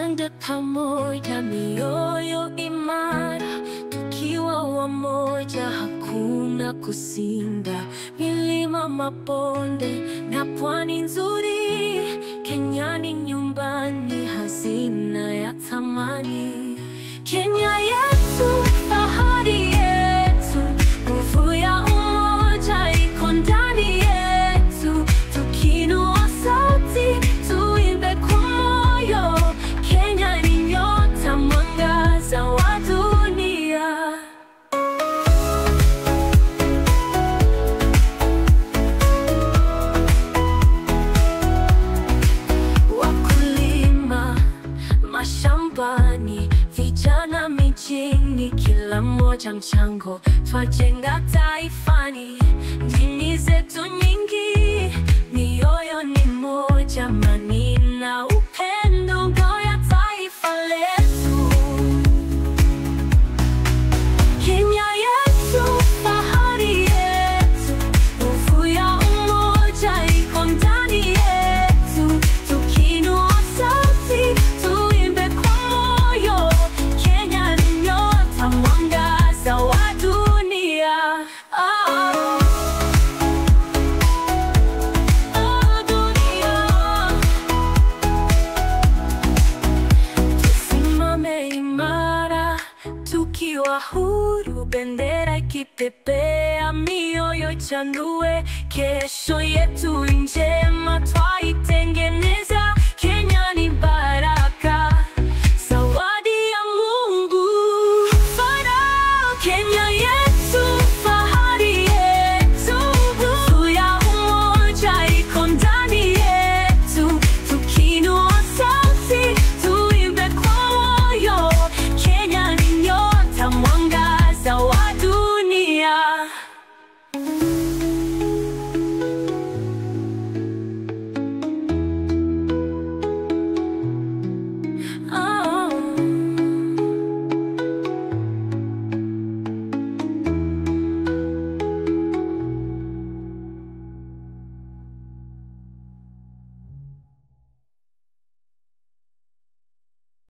Twende pamoja, mioyo imara, tukiwa wamoja, hakuna kusinda. Milima, mabonde na pwani nzuri, Kenya ni nyumbani, hazina ya thamani. Kenya yetu, fahari yetu, nguvu ya umoja iko ndani yetu. Tukiinua sauti, tuimbe kwa moyo, Kenya ni nyota, mwangaza wa dunia. Wakulima mashambani, vijana mijini, kila mmoja mchango, twajenga taifani. Dini zetu nyingi, mioyo ni moja, amani na upendo, ngao ya taifa letu. Kenya yetu, fahari yetu, nguvu ya umoja iko ndani yetu. Tukiinua sauti, tuimbe kwa moyo, Kenya ni nyota, mwangaza wa dunia. Tusimame imara, tukiwa huru, bendera ikipepea, mioyo ichanue. Kesho yetu njema twaitengeneza,